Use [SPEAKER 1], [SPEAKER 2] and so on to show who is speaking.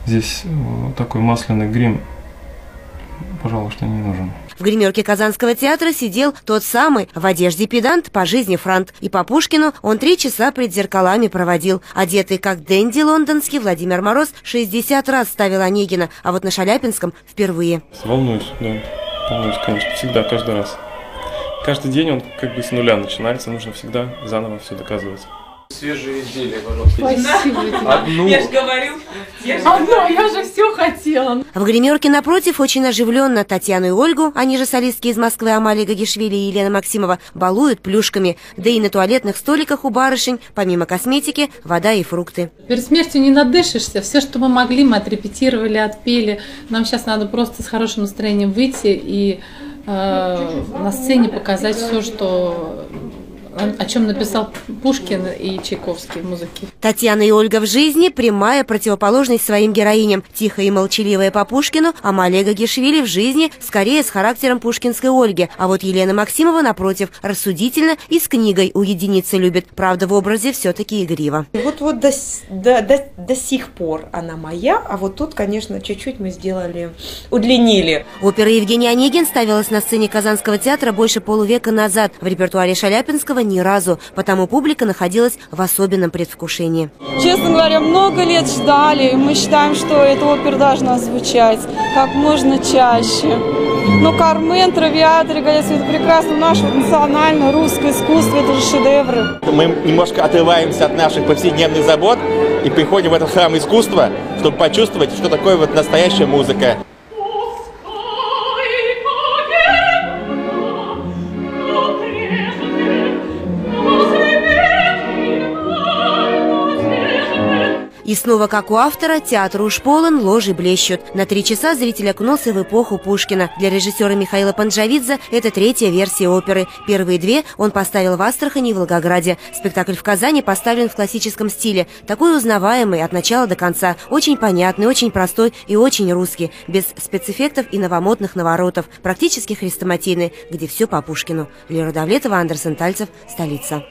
[SPEAKER 1] Здесь такой масляный грим, пожалуй, что не нужен.
[SPEAKER 2] В гримерке Казанского театра сидел тот самый в одежде педант, по жизни франт. И по Пушкину он 3 часа пред зеркалами проводил. Одетый как дэнди лондонский, Владимир Мороз 60 раз ставил Онегина, а вот на Шаляпинском впервые.
[SPEAKER 1] Волнуюсь, да. Волнуюсь, конечно, всегда, каждый раз. Каждый день он как бы с нуля начинается, нужно всегда заново все доказывать.
[SPEAKER 3] Свежие изделия, пожалуйста.
[SPEAKER 4] Спасибо.
[SPEAKER 3] Одну.
[SPEAKER 4] Я же говорил. Я же все хотела.
[SPEAKER 2] В гримерке напротив очень оживленно Татьяну и Ольгу, они же солистки из Москвы Амалия Гагишвили и Елена Максимова, балуют плюшками. Да и на туалетных столиках у барышень, помимо косметики, вода и фрукты.
[SPEAKER 4] Перед смертью не надышишься. Все, что мы могли, мы отрепетировали, отпели. Нам сейчас надо просто с хорошим настроением выйти и на сцене показать все, о чем написал Пушкин и Чайковский в музыке.
[SPEAKER 2] Татьяна и Ольга в жизни – прямая противоположность своим героиням. Тихая и молчаливая по Пушкину, Амалия Гагишвили в жизни скорее с характером пушкинской Ольги. А вот Елена Максимова, напротив, рассудительно и с книгой уединиться любит. Правда, в образе все-таки игриво.
[SPEAKER 5] Вот до сих пор она моя, а вот тут, конечно, чуть-чуть мы сделали, удлинили.
[SPEAKER 2] Опера Евгений Онегин ставилась на сцене Казанского театра больше полувека назад. В репертуаре Шаляпинского ни разу, потому публика находилась в особенном предвкушении.
[SPEAKER 6] Честно говоря, много лет ждали, и мы считаем, что эта опера должна звучать как можно чаще. Но Кармен, Травиата, Регались, это прекрасно, наше национальное русское искусство, это же шедевры.
[SPEAKER 7] Мы немножко отрываемся от наших повседневных забот и приходим в этот храм искусства, чтобы почувствовать, что такое вот настоящая музыка.
[SPEAKER 2] И снова, как у автора, театр уж полон, ложи блещут. На 3 часа зритель окунулся в эпоху Пушкина. Для режиссера Михаила Панджавидзе это 3-я версия оперы. Первые 2 он поставил в Астрахани и Волгограде. Спектакль в Казани поставлен в классическом стиле. Такой узнаваемый от начала до конца. Очень понятный, очень простой и очень русский. Без спецэффектов и новомодных наворотов. Практически хрестоматийный, где все по Пушкину. Лера Давлетова, Андерсон Тальцев, столица.